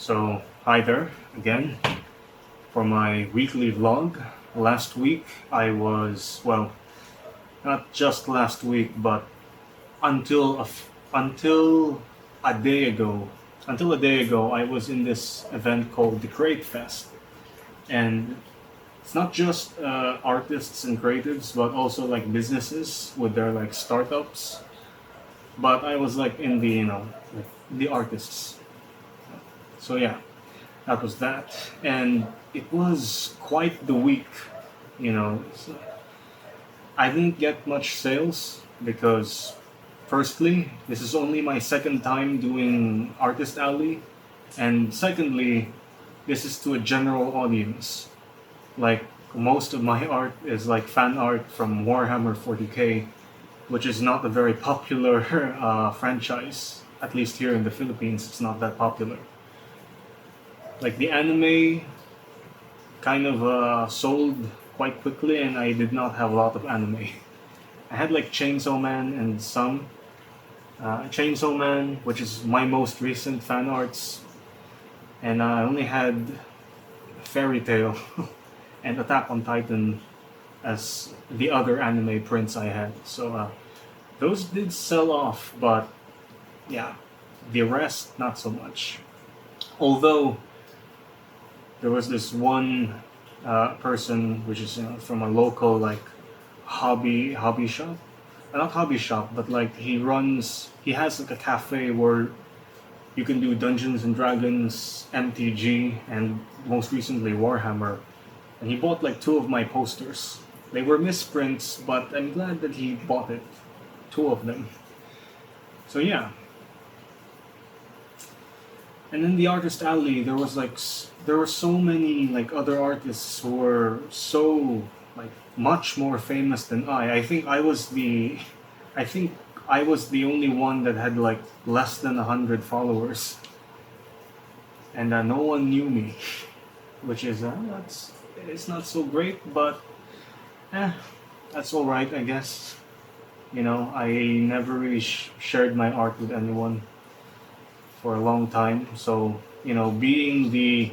So, hi there again for my weekly vlog. Last week I was, well, not just last week, but until a day ago, I was in this event called the Create Fest, and it's not just artists and creatives, but also like businesses with their like startups. But I was like in the like the artists. So yeah, that was that, and it was quite the week. So I didn't get much sales because, firstly, this is only my second time doing Artist Alley, and secondly, this is to a general audience. Like, most of my art is like fan art from Warhammer 40k, which is not a very popular franchise. At least here in the Philippines, it's not that popular. Like the anime kind of sold quite quickly, and I did not have a lot of anime. I had like Chainsaw Man and some Chainsaw Man, which is my most recent fan arts, and I only had Fairy Tail and Attack on Titan as the other anime prints I had. So those did sell off, but yeah, the rest not so much. Although there was this one person, which is from a local like hobby shop, not hobby shop, but like he has like a cafe where you can do Dungeons and Dragons, MTG, and most recently Warhammer. And he bought like two of my posters. They were misprints, but I'm glad that he bought it, two of them. So yeah. And in the Artist Alley, there were so many like other artists who were so like much more famous than I. I think I was the only one that had like less than 100 followers, and no one knew me, which is that's it's not so great, but that's all right, I guess. I never really shared my art with anyone for a long time. So, being the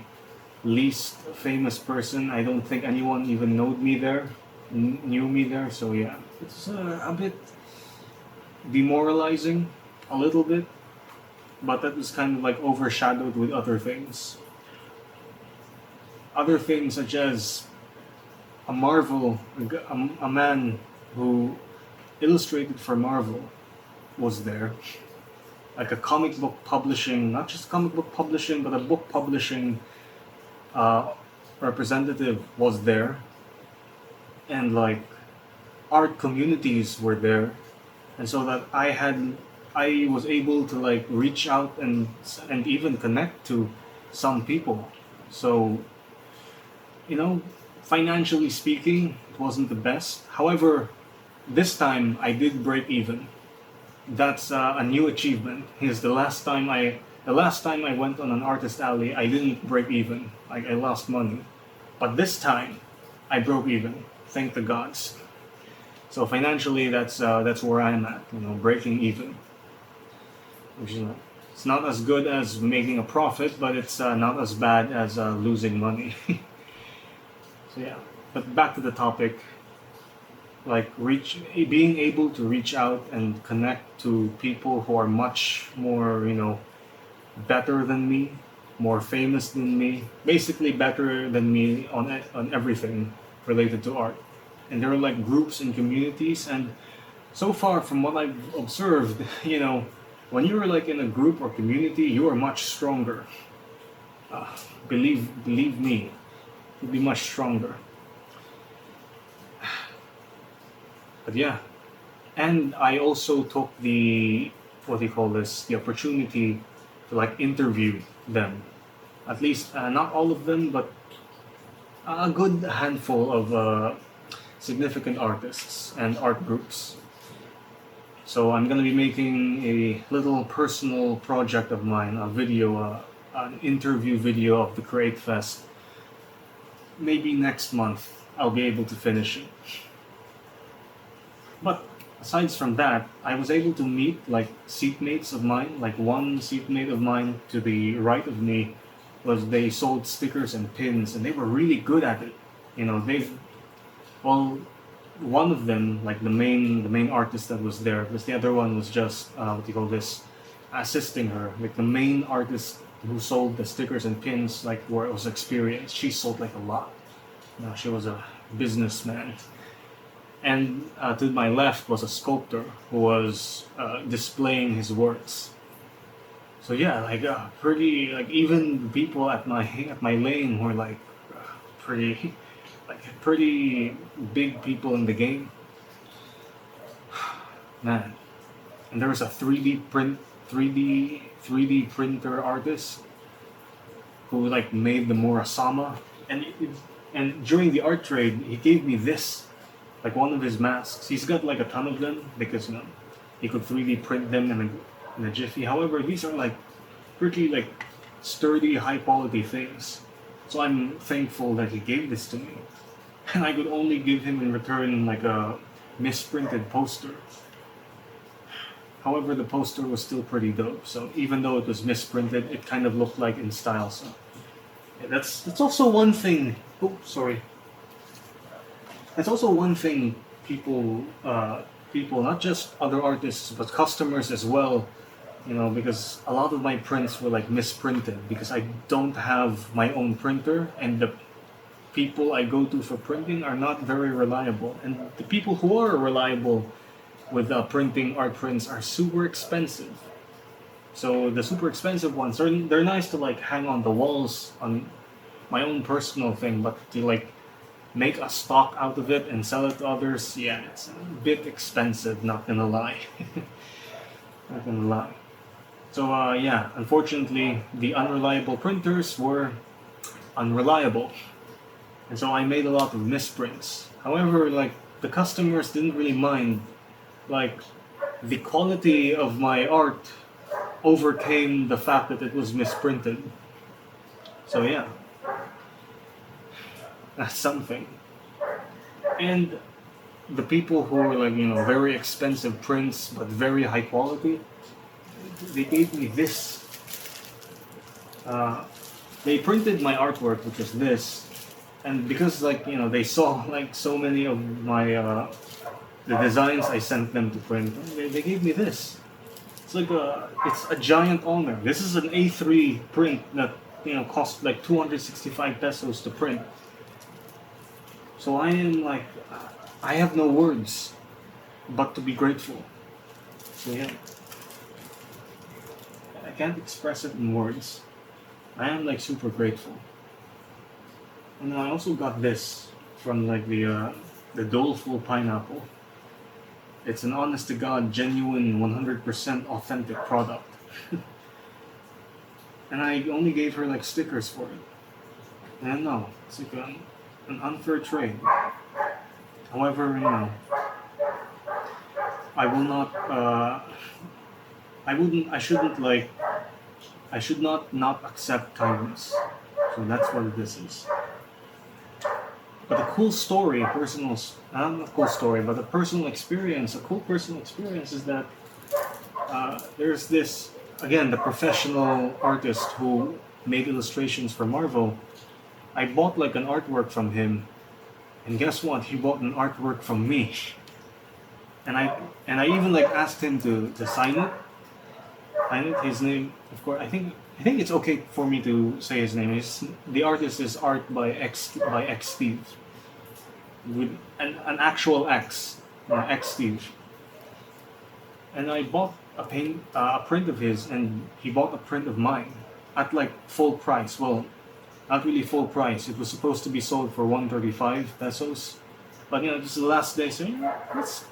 least famous person, I don't think anyone even knew me there. So yeah, it's a bit demoralizing, a little bit, but that was kind of like overshadowed with other things. Other things such as a Marvel, a man who illustrated for Marvel was there, like a comic book publishing, not just comic book publishing, but a book publishing representative was there, and like art communities were there, and so that I was able to like reach out and even connect to some people. So, financially speaking, it wasn't the best. However, this time I did break even. That's a new achievement. Because the last time I went on an Artist Alley, I didn't break even. I lost money, but this time I broke even. Thank the gods. So financially, that's where I'm at. Breaking even, which is it's not as good as making a profit, but it's not as bad as losing money. So yeah, but back to the topic. Like being able to reach out and connect to people who are much more better than me, more famous than me, basically better than me on everything related to art. And there are like groups and communities, and so far from what I've observed, when you're like in a group or community, you are much stronger. uh, believe me, you'll be much stronger. But yeah, and I also took the, what do you call this, the opportunity to like interview them. At least not all of them, but a good handful of significant artists and art groups. So I'm gonna be making a little personal project of mine, a video, an interview video of the Create Fest. Maybe next month I'll be able to finish it. But aside from that, I was able to meet like seatmates of mine, like one seatmate of mine to the right of me was they sold stickers and pins, and they were really good at it. You know, well, one of them, like the main artist that was there, because the other one was just what do you call this, assisting her. Like the main artist who sold the stickers and pins, like where it was experienced, she sold like a lot. You know, she was a businessman. And to my left was a sculptor who was displaying his works. So yeah, like pretty, like even people at my lane were like pretty, like pretty big people in the game, man. And there was a 3D printer artist who like made the Murasama, and during the art trade he gave me this, like one of his masks. He's got like a ton of them because he could 3D print them in a jiffy. However, these are like pretty like sturdy, high quality things. So I'm thankful that he gave this to me, and I could only give him in return like a misprinted poster. However, the poster was still pretty dope. So even though it was misprinted, it kind of looked like in style. So yeah, that's also one thing. Oh, sorry. That's also one thing people, not just other artists, but customers as well. You know, because a lot of my prints were like misprinted because I don't have my own printer, and the people I go to for printing are not very reliable. And the people who are reliable with printing art prints are super expensive. So the super expensive ones, they're nice to like hang on the walls on my own personal thing, but to like make a stock out of it and sell it to others, yeah, it's a bit expensive, not gonna lie. Not gonna lie. So yeah, unfortunately, the unreliable printers were unreliable, and so I made a lot of misprints. However, like the customers didn't really mind. Like the quality of my art overcame the fact that it was misprinted. So yeah, that's something. And the people who were like, very expensive prints but very high quality, they gave me this. They printed my artwork, which is this, and because they saw like so many of my the designs I sent them to print, they gave me this. It's a giant honor. This is an A3 print that cost like 265 pesos to print. So I am like, I have no words but to be grateful. So yeah, I can't express it in words. I am like super grateful. And I also got this from like the doleful pineapple. It's an honest to God, genuine, 100% authentic product. And I only gave her like stickers for it. And no, it's like an unfair trade. However, I will not. I should not accept kindness. So that's what this is. But a cool story, not a cool story, but a cool personal experience is that there's this, again, the professional artist who made illustrations for Marvel. I bought like an artwork from him, and guess what? He bought an artwork from me. And I even like asked him to sign it. His name, of course. I think it's okay for me to say his name. The artist is art by X Steve, with an actual X, X Steve. And I bought a print of his, and he bought a print of mine at like full price. Well, not really full price. It was supposed to be sold for 135 pesos, but this is the last day, so let's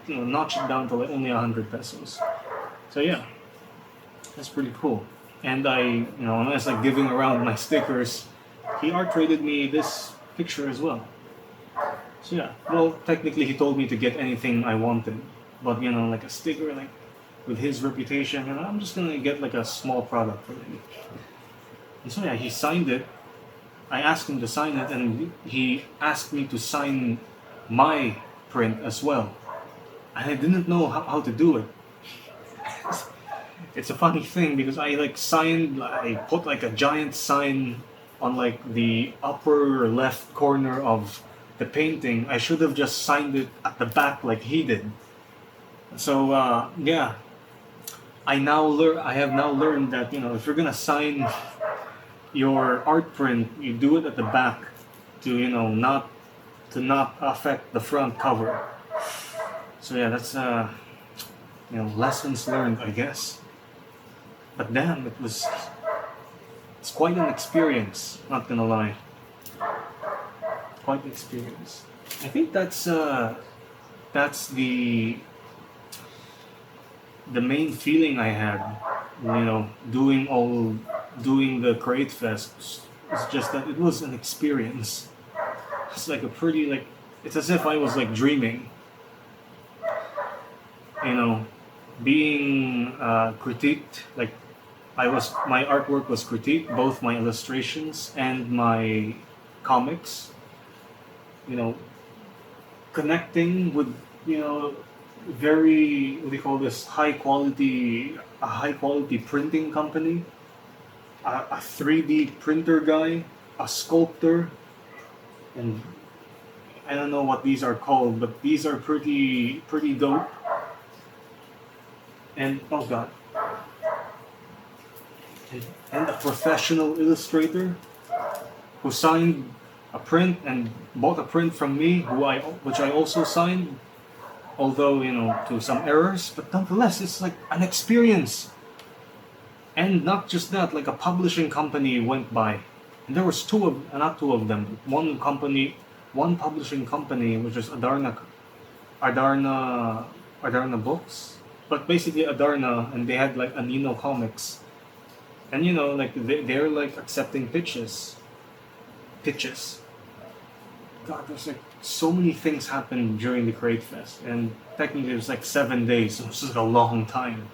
notch it down to like only 100 pesos. So yeah, that's pretty cool. And when I was like giving around my stickers, he art traded me this picture as well. So yeah, well, technically he told me to get anything I wanted, but like a sticker, like with his reputation, I'm just gonna get like a small product for him. And so yeah, he signed it. I asked him to sign it, and he asked me to sign my print as well. And I didn't know how to do it. it's a funny thing because I like signed, I put like a giant sign on like the upper left corner of the painting. I should have just signed it at the back like he did. So yeah, I have now learned that if you're gonna sign your art print, you do it at the back to not affect the front cover. So yeah, that's lessons learned, I guess. But damn, it's quite an experience. Not gonna lie, quite an experience. I think that's the main feeling I had. Doing the Create Fest. It's just that it was an experience. It's like a pretty like it's as if I was like dreaming. You know, being critiqued. Like my artwork was critiqued, both my illustrations and my comics. You know, connecting with you know very what do you call this high quality printing company, a 3D printer guy, a sculptor, and I don't know what these are called, but these are pretty dope. And oh god, and a professional illustrator who signed a print and bought a print from me, which I also signed, although to some errors, but nonetheless it's like an experience. And not just that, like a publishing company went by, and there was not two of them, one publishing company, which is Adarna Books, but basically Adarna, and they had like Anino Comics, and like they're like accepting pitches. God, there's like so many things happened during the Create Fest, and technically it was like 7 days, so it was just a long time.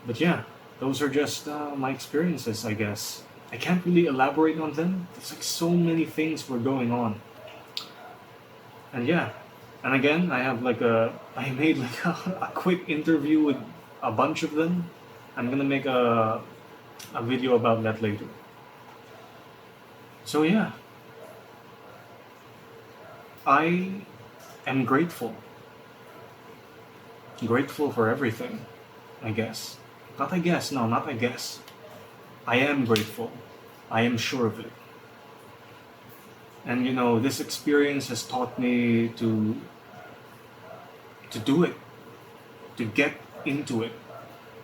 But yeah, those are just my experiences, I guess. I can't really elaborate on them. There's like so many things were going on, and yeah, and again, I made like a quick interview with a bunch of them. I'm gonna make a video about that later. So yeah, I am grateful. Grateful for everything, I guess. Not I guess, no, not I guess. I am grateful. I am sure of it. And this experience has taught me to do it, to get into it.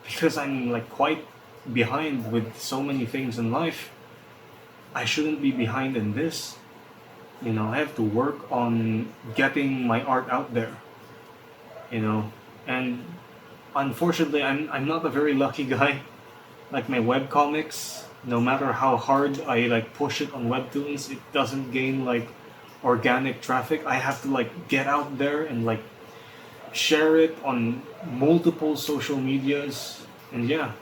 Because I'm like quite behind with so many things in life. I shouldn't be behind in this. I have to work on getting my art out there. And unfortunately, I'm not a very lucky guy. Like my web comics, no matter how hard I like push it on Webtoons, it doesn't gain like organic traffic. I have to like get out there and like share it on multiple social medias, and yeah,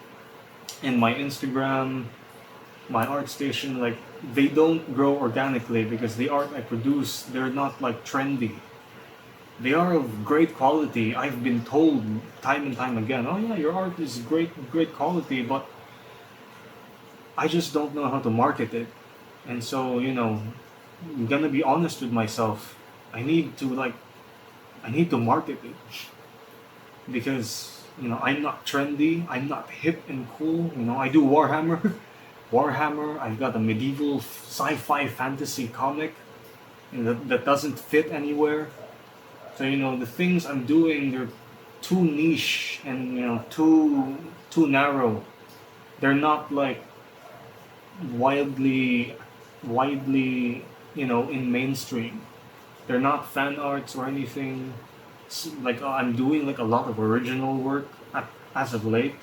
and my Instagram, my art station, like they don't grow organically because the art I produce, they're not like trendy. They are of great quality. I've been told time and time again, oh yeah, your art is great quality, but I just don't know how to market it. And so, I'm gonna be honest with myself. I need to market it because I'm not trendy. I'm not hip and cool. I do Warhammer. Warhammer. I've got a medieval sci-fi fantasy comic that doesn't fit anywhere. So the things I'm doing, they're too niche and too narrow. They're not like widely in mainstream. They're not fan arts or anything. Like I'm doing like a lot of original work as of late.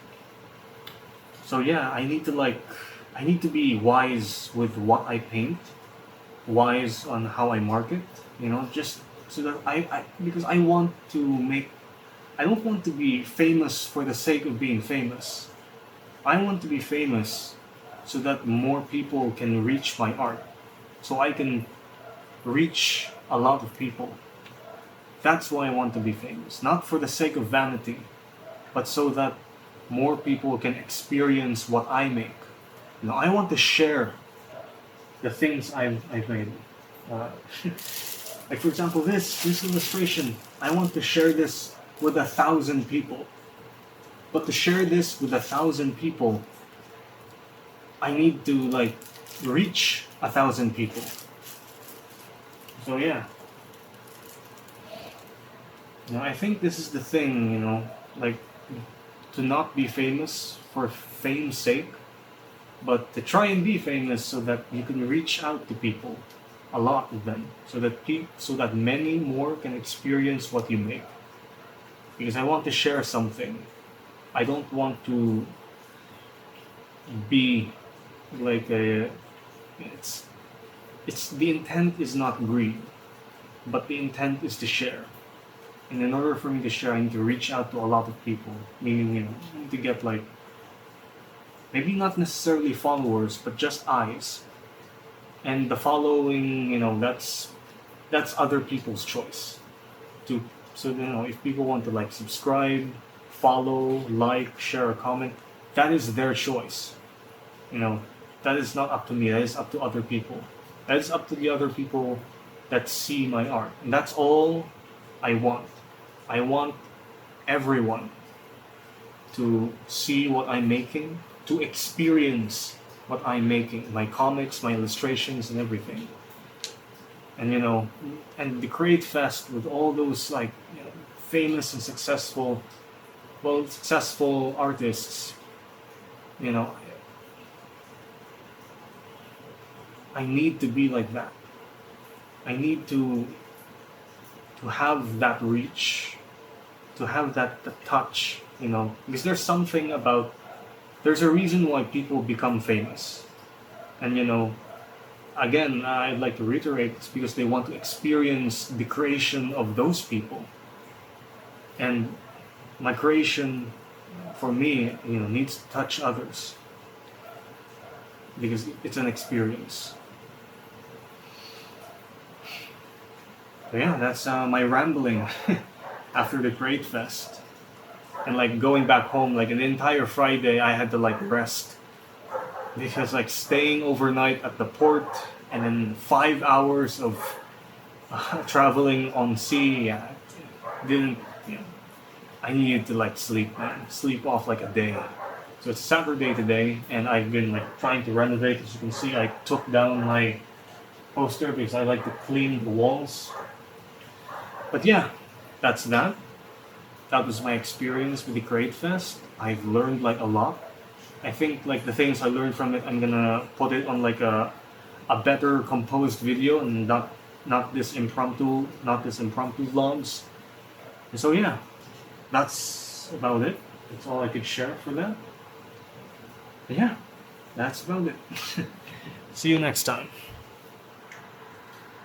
So yeah, I need to be wise with what I paint, wise on how I market. Just so that because I want to make. I don't want to be famous for the sake of being famous. I want to be famous so that more people can reach my art, so I can reach a lot of people. That's why I want to be famous, not for the sake of vanity, but so that more people can experience what I make. I want to share the things I've made. Uh, like for example, this illustration, I want to share this with 1,000 people. But to share this with 1,000 people, I need to like reach 1,000 people. So yeah, I think this is the thing, like to not be famous for fame's sake, but to try and be famous so that you can reach out to people, a lot of them, so that many more can experience what you make. Because I want to share something. I don't want to be like a. It's the intent is not greed, but the intent is to share. And in order for me to share, I need to reach out to a lot of people. Meaning, I need to get like maybe not necessarily followers, but just eyes. And the following, that's other people's choice. So if people want to like subscribe, follow, like, share, or comment, that is their choice. That is not up to me. That is up to other people. That is up to the other people that see my art. And that's all I want. I want everyone to see what I'm making, to experience what I'm making, my comics, my illustrations, and everything. And and the Create Fest with all those like famous and successful artists. I need to be like that. I need to have that reach, to have that touch, because there's a reason why people become famous. And again, I'd like to reiterate, it's because they want to experience the creation of those people. And my creation, for me, needs to touch others because it's an experience. So yeah, that's my rambling after the Create Fest. And like going back home, like an entire Friday, I had to like rest because like staying overnight at the port and then 5 hours of traveling on sea, didn't. I needed to like sleep, man, sleep off like a day. So it's Saturday today, and I've been like trying to renovate. As you can see, I took down my poster because I like to clean the walls. But yeah, that's that. That was my experience with the Create Fest. I've learned like a lot. I think like the things I learned from it, I'm gonna put it on like a better composed video and not this impromptu vlogs. And so yeah, that's about it. That's all I could share for that. But yeah, that's about it. See you next time.